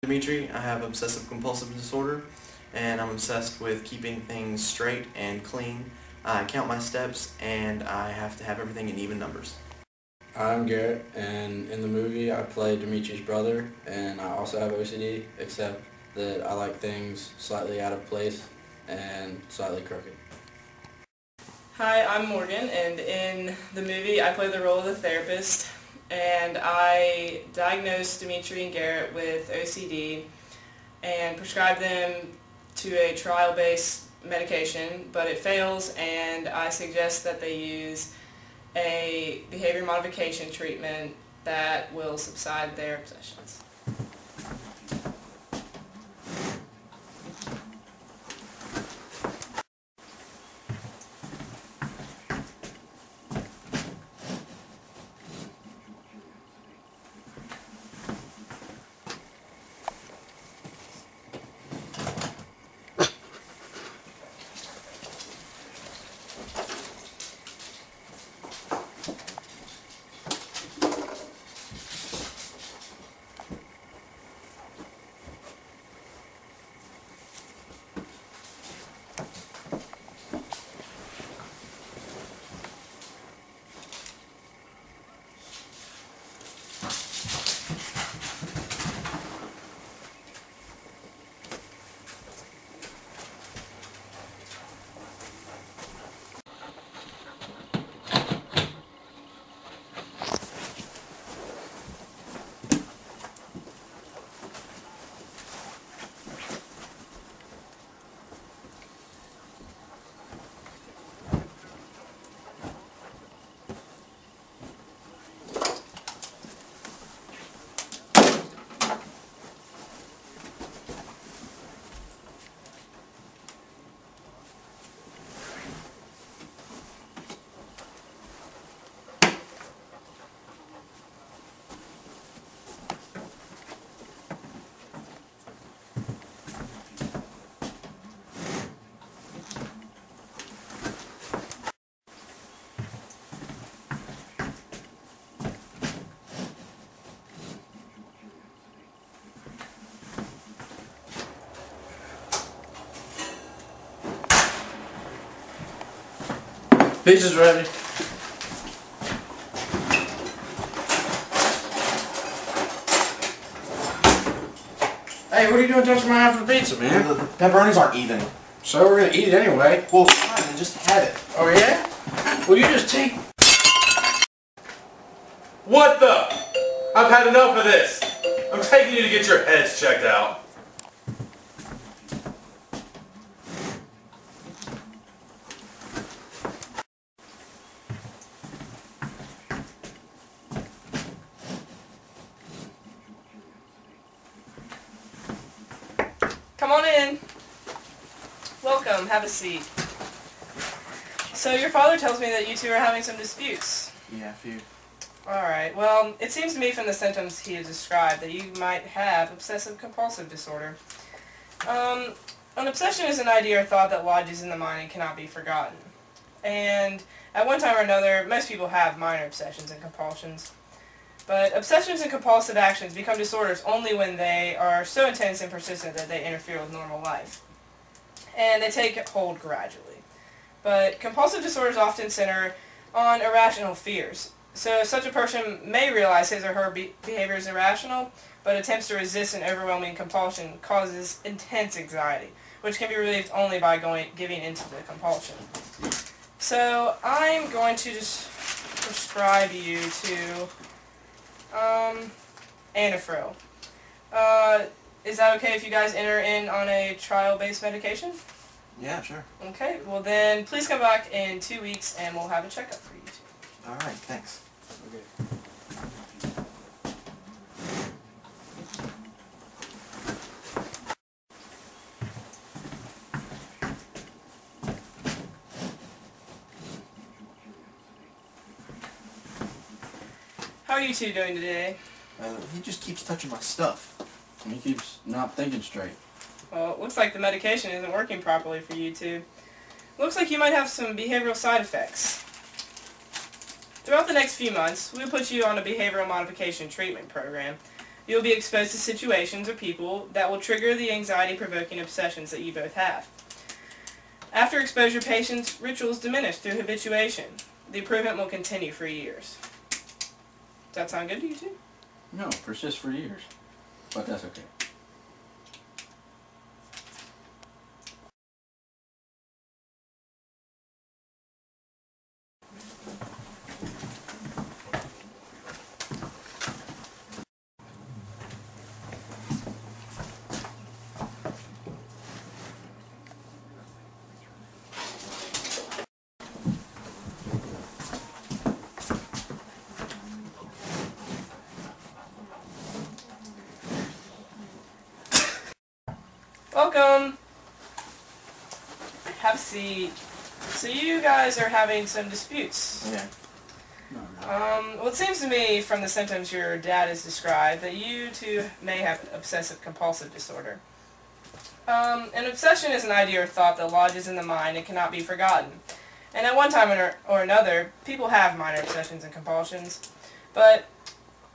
Demetri. I have obsessive compulsive disorder, and I'm obsessed with keeping things straight and clean. I count my steps, and I have to have everything in even numbers. I'm Gerrit, and in the movie I play Demetri's brother, and I also have OCD, except that I like things slightly out of place and slightly crooked. Hi, I'm Morgan, and in the movie I play the role of the therapist, and I diagnosed Demetri and Gerrit with OCD and prescribed them to a trial-based medication, but it fails, and I suggest that they use a behavior modification treatment that will subside their obsessions. Pizza's ready. Hey, what are you doing touching my half of the pizza, man? The pepperonis aren't even. So we're gonna eat it anyway. Well, fine, then just have it. Oh yeah? Well, you just take... What the? I've had enough of this. I'm taking you to get your heads checked out. Come on in. Welcome, have a seat. So your father tells me that you two are having some disputes. Yeah, a few. Alright, well, it seems to me from the symptoms he has described that you might have obsessive compulsive disorder. An obsession is an idea or thought that lodges in the mind and cannot be forgotten. And at one time or another, most people have minor obsessions and compulsions. But obsessions and compulsive actions become disorders only when they are so intense and persistent that they interfere with normal life. And they take hold gradually. But compulsive disorders often center on irrational fears. So such a person may realize his or her behavior is irrational, but attempts to resist an overwhelming compulsion causes intense anxiety, which can be relieved only by giving into the compulsion. So I'm going to just prescribe you to Anafro. Is that okay if you guys enter in on a trial-based medication? Yeah, sure. Okay, well then please come back in 2 weeks and we'll have a checkup for you two. Alright, thanks. Okay. How are you two doing today? He just keeps touching my stuff. He keeps not thinking straight. Well, it looks like the medication isn't working properly for you two. Looks like you might have some behavioral side effects. Throughout the next few months, we'll put you on a behavioral modification treatment program. you will be exposed to situations or people that will trigger the anxiety-provoking obsessions that you both have. After exposure, patients' rituals diminish through habituation. The improvement will continue for years. Does that sound good to you two? No, persist for years. But that's okay. Welcome. Have a seat. So you guys are having some disputes. Yeah. Well, it seems to me from the symptoms your dad has described that you two may have obsessive-compulsive disorder. An obsession is an idea or thought that lodges in the mind and cannot be forgotten. And at one time or another, people have minor obsessions and compulsions. But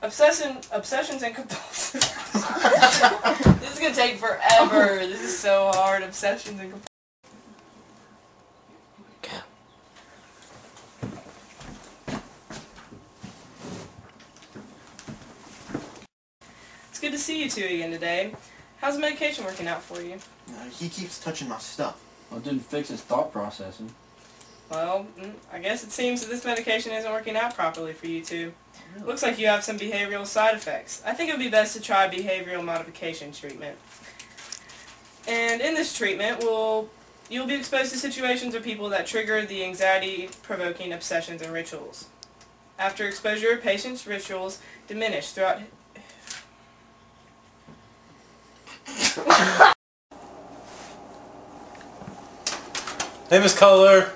obsessions and compulsions... This is going to take forever. This is so hard. Obsessions and compulsions. It's good to see you two again today. How's the medication working out for you? He keeps touching my stuff. Well, it didn't fix his thought processing. Well, I guess it seems that this medication isn't working out properly for you two. Looks like you have some behavioral side effects. I think it would be best to try behavioral modification treatment. And in this treatment, you'll be exposed to situations or people that trigger the anxiety-provoking obsessions and rituals. After exposure, patients' rituals diminish throughout... Hey, Miss Cutler.